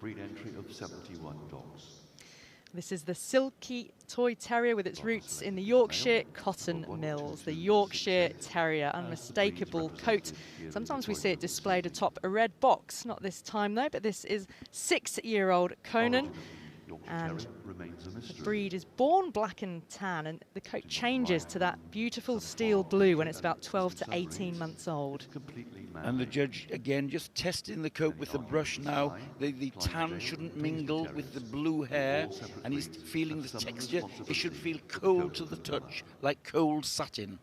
breed entry of 71 dogs. This is the Silky Toy Terrier with its roots in the Yorkshire cotton mills. The Yorkshire Terrier, unmistakable coat. Sometimes we see it displayed atop a red box. Not this time though, but this is 6-year-old Conan. And the breed is born black and tan, and the coat changes to that beautiful steel blue when it's about 12 to 18 months old. And the judge, again, just testing the coat with the brush now. The tan shouldn't mingle with the blue hair, and he's feeling the texture. It should feel cold to the touch, like cold satin.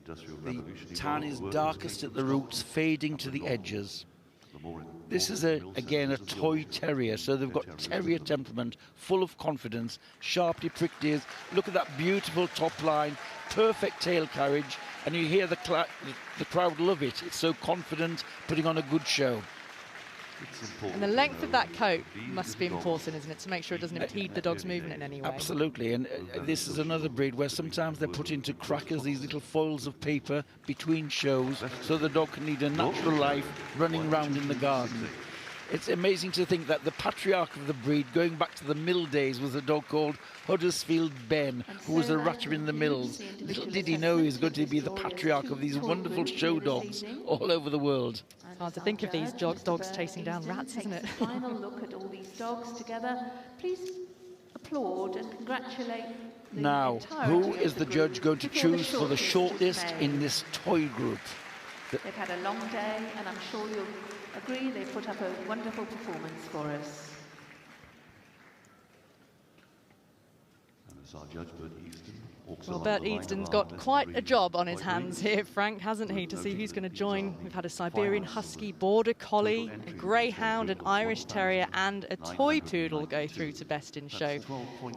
The tan is darkest at the roots, fading to the edges. This is, again, a toy terrier, so they've got terrier temperament, full of confidence, sharply pricked ears. Look at that beautiful top line, perfect tail carriage, and you hear the crowd love it. It's so confident, putting on a good show. And the length of that coat must be important, isn't it, to make sure it doesn't impede the dog's movement in any way? Absolutely, and this is another breed where sometimes they're put into crackers, these little foils of paper between shows, so the dog can lead a natural life running around in the garden. It's amazing to think that the patriarch of the breed, going back to the mill days, was a dog called Huddersfield Ben, who was a ratter in the mills. Little did he know he was going to be the patriarch of these wonderful show dogs all over the world. It's hard to think of these dogs chasing down rats, isn't it? Final look at all these dogs together. Please applaud and congratulate. Now, who is the judge going to choose for the shortlist in this toy group? They've had a long day, and I'm sure you'll agree they've put up a wonderful performance for us. And as our judge, Bert Easton, well, Bert Easton's got quite a job on his hands here, Frank, hasn't he, to see who's going to join. We've had a Siberian Husky, Border Collie, a Greyhound, an Irish Terrier and a Toy Poodle go through to Best in Show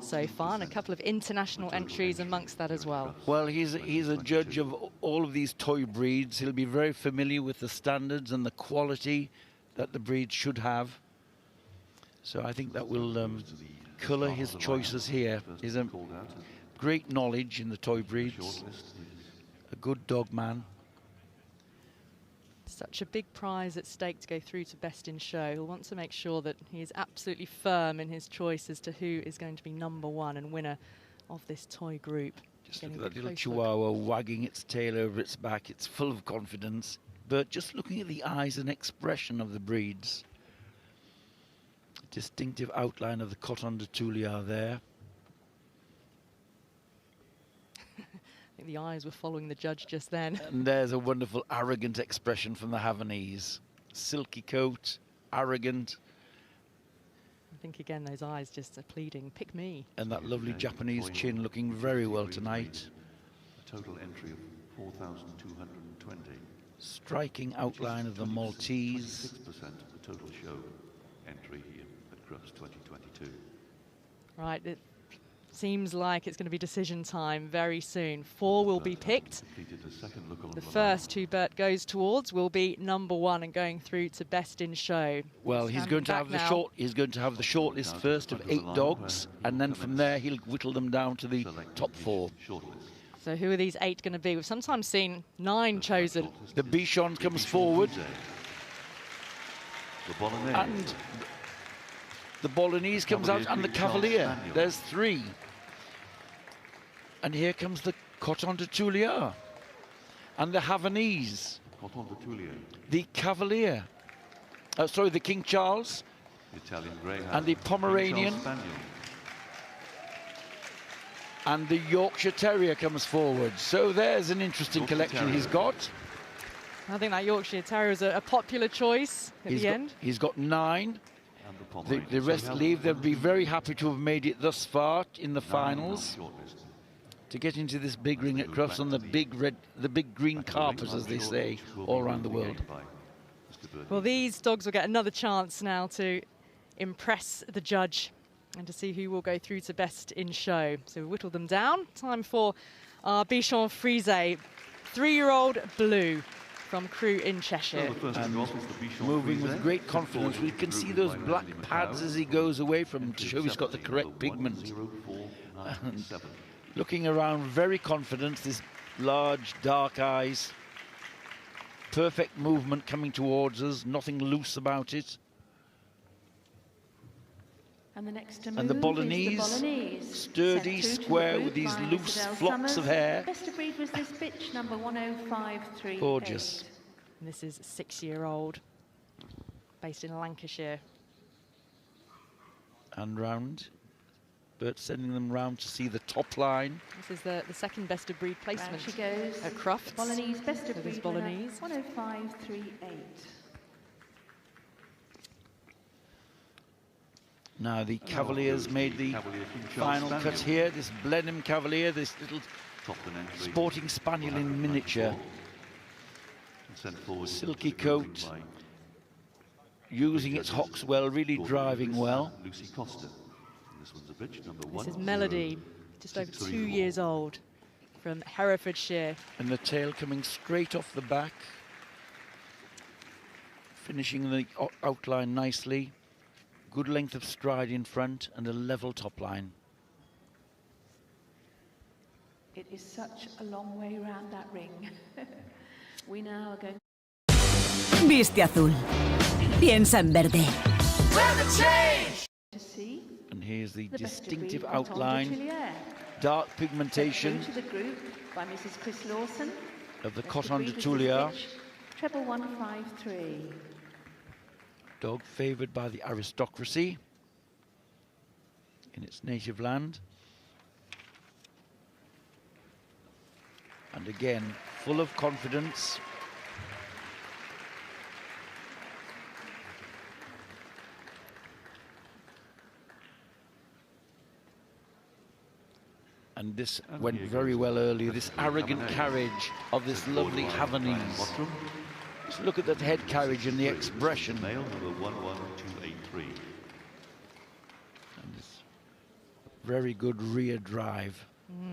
so far, and a couple of international entries amongst that as well. Well, he's a judge of all of these toy breeds. He'll be very familiar with the standards and the quality that the breed should have. So I think that will colour his choices here. He's a great knowledge in the toy breeds, a good dog man. Such a big prize at stake to go through to Best in Show. He'll want to make sure that he is absolutely firm in his choice as to who is going to be #1 and winner of this toy group. Just look at that little chihuahua wagging its tail over its back. It's full of confidence. But just looking at the eyes and expression of the breeds. Distinctive outline of the Coton de Tuliar there. I think the eyes were following the judge just then. And there's a wonderful arrogant expression from the Havanese. Silky coat, arrogant. I think again those eyes just are pleading, pick me. And that lovely Japanese chin looking very well tonight. A total entry of 4,220. Striking outline of the Maltese. 6% of the total show entry here at Crufts 2022. Right, it seems like it's going to be decision time very soon. 4 will be picked. The first who Bert goes towards will be #1 and going through to Best in Show. Well, he's going to have the short list first of 8 dogs, and then from there he'll whittle them down to the top 4. So who are these 8 going to be? We've sometimes seen 9 chosen. The Bichon comes forward. And the Bolognese comes out, and the Cavalier. There's 3. And here comes the Coton de Tuliar. And the Havanese. The Cavalier. Sorry, the King Charles. Italian Greyhound. And the Pomeranian. And the Yorkshire Terrier comes forward. So there's an interesting collection he's got. I think that Yorkshire Terrier is a popular choice at the end. He's got 9. The rest leave. They'll be very happy to have made it thus far in the finals. To get into this big ring at Crufts on the big green carpet, as they say, all around the world. Well, these dogs will get another chance now to impress the judge and to see who will go through to Best in Show. So we whittle them down. Time for our Bichon Frise, 3-year-old Blue from Crewe in Cheshire. And moving with great confidence. We can see those black pads as he goes away from him to show he's got the correct pigment. And looking around, very confident, this large, dark eyes. Perfect movement coming towards us, nothing loose about it. And the next to And move the is Bolognese, sturdy, sent through to the square group with these by loose Mr. Del flocks of Summers. hair. Best of breed was this bitch, number 10538. Gorgeous. And this is a 6-year-old, based in Lancashire. And round. Bert sending them round to see the top line. This is the second best of breed placement Round she goes. at Crufts. Bolognese, best of So there's breed winner, Bolognese. 10538. Now the Cavaliers made the final cut here. This Blenheim Cavalier, this little sporting spaniel in miniature. Silky coat, using its hocks well, really driving well. This is Melody, just over 2 years old, from Herefordshire. And the tail coming straight off the back, finishing the outline nicely. Good length of stride in front and a level top line. It is such a long way round that ring. We now are going. Viste azul. Piensa en verde. To see And here's the the best of distinctive breed Canton de outline, Tuilier. dark Sent pigmentation through to the group by Mrs. Chris Lawson. of the Best of Coton de breed was this Tuilier. bitch, treble 153. Dog favoured by the aristocracy in its native land. And again, full of confidence. And this went very well earlier, this arrogant carriage of this lovely Havanese. Just look at that head carriage and the expression. Male number 11283. And this very good rear drive.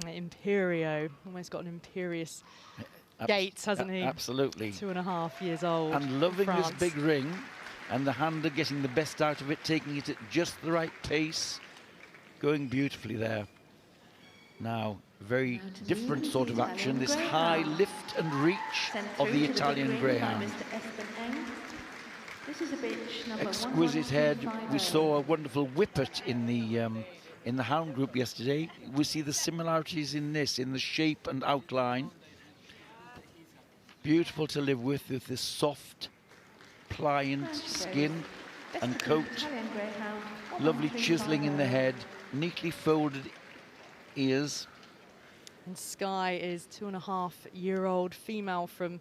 Imperio, almost got an imperious gait, hasn't he? Absolutely. 2.5 years old. And loving from this France. big ring, and the handler getting the best out of it, taking it at just the right pace, going beautifully there. Now, very Now to different move sort the of action, Italian this greyhound. high lift and reach Sent of through the to big Italian ring by greyhound. Mr. Espen Eng. This is a bitch number Exquisite head. 11250. We saw a wonderful whippet in the hound group yesterday. We see the similarities in this, in the shape and outline. Beautiful to live with this soft, pliant skin Best and of breed coat. Italian greyhound, Lovely chiseling in the 11350. head, neatly folded ears. And Sky is 2.5-year-old female from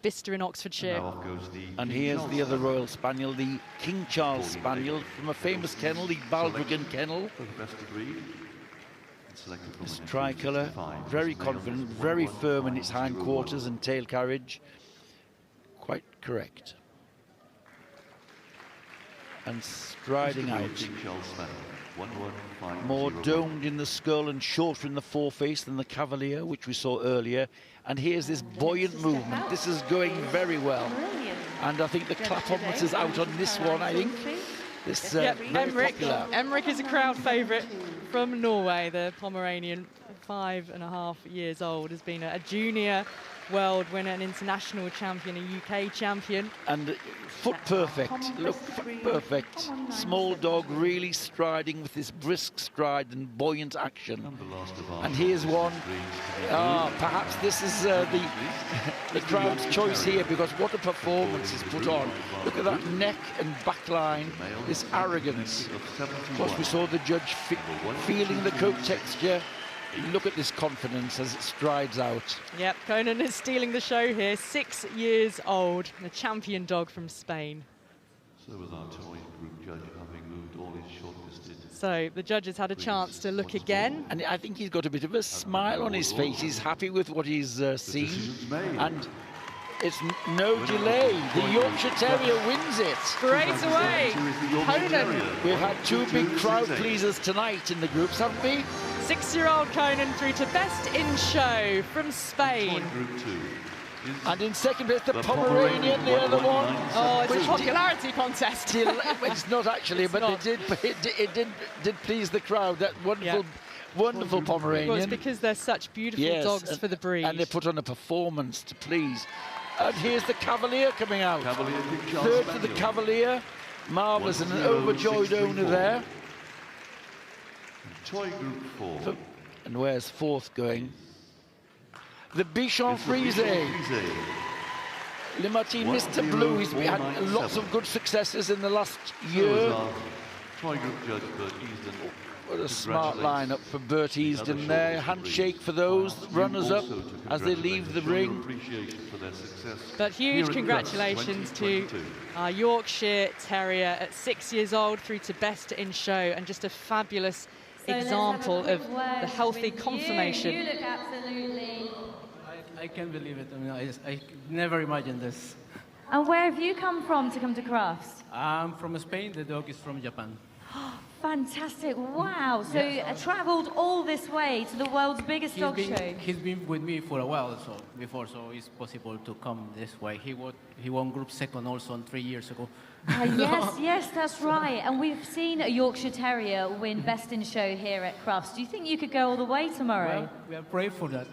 Bicester in Oxfordshire. Now off goes the And King here's Charles the other Spaniel. Royal Spaniel, the King Charles Spaniel from a famous kennel, the Baldrigan kennel. For the best of breed. Selected from This an entry tricolour, 65. very Male confident, number very firm in its 11501. hindquarters and tail carriage. Quite correct. And striding out. King Charles Spaniel, 11501. More domed in the skull and shorter in the foreface than the Cavalier, which we saw earlier. And here's this buoyant movement. This is going very well. Brilliant. And I think the clapometer's out on this one, I think. This Yep, very popular. Emmerich is a crowd favourite from Norway. The Pomeranian, 5.5 years old, has been a junior world winner, an international champion, a UK champion. And foot perfect, look, foot perfect. Small dog really striding with this brisk stride and buoyant action. And the last of our And here's one. Perhaps this is the crowd's choice here, because what a performance is put on. Look at that neck and back line, this arrogance. Of course, we saw the judge feeling the coat texture. Look at this confidence as it strides out. Yep, Conan is stealing the show here, 6 years old, a champion dog from Spain. So with our toy group judge having moved all his shortlisted. So the judges had a chance to look again. And I think he's got a bit of a smile on his face. He's happy with what he's seen. decision's made. And it's no delay. The Yorkshire Terrier wins it. Straight away, Conan, We've had two big crowd pleasers tonight in the groups, haven't we? 6-year-old Conan through to best in show from Spain. Group 2 is And in second place, the Pomeranian, the other one. Oh, it's a Which popularity contest. It's not actually, It's but not. it did please the crowd. That wonderful, wonderful Pomeranian. Well, it's because they're such beautiful Yes, dogs and- for the breed. And they put on a performance to please. And here's the Cavalier coming out. Cavalier King Charles Third for the Spaniel. Cavalier. Marvellous, and an overjoyed owner there. Toy Group 4. And where's fourth going? The Bichon It's the Frise. Bichon Frise. Le Martin, Mr. Blue, he's had lots of good successes in the last year. Toy Group judge Bert Easton. What a smart lineup for Bert Easton there. Handshake for those runners-up as they leave the ring. But huge congratulations to our Yorkshire Terrier at 6 years old through to best in show, and just a fabulous example of the healthy conformation. You look absolutely... I can't believe it. I mean, I never imagined this. And where have you come from to come to Crufts? I'm from Spain. The dog is from Japan. Fantastic. Wow. So travelled all this way to the world's biggest dog show. He's been with me for a while, so it's possible to come this way. He won group second also 3 years ago. Yes, that's right. And we've seen a Yorkshire Terrier win Best in Show here at Crufts. Do you think you could go all the way tomorrow? Well, we are praying for that.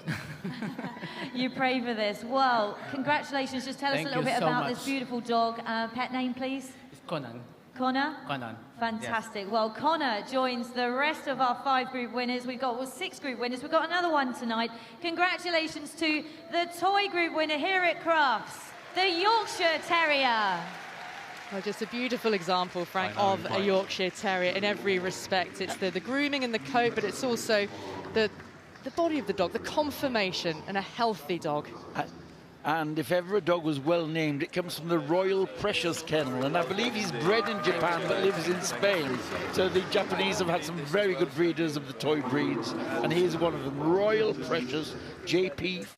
You pray for this. Well, congratulations. Just tell us a little bit about this beautiful dog. Pet name, please? It's Conan. Connor? Conan. Fantastic. Yes. Well, Connor joins the rest of our 5 group winners. We've got 6 group winners. We've got another one tonight. Congratulations to the toy group winner here at Crufts, the Yorkshire Terrier. Well, just a beautiful example, Frank, of a Yorkshire Terrier in every respect. It's the grooming and the coat, but it's also the body of the dog, the conformation, and a healthy dog. And if ever a dog was well named, it comes from the Royal Precious Kennel. And I believe he's bred in Japan but lives in Spain. So the Japanese have had some very good breeders of the toy breeds. And he's one of them, Royal Precious JP.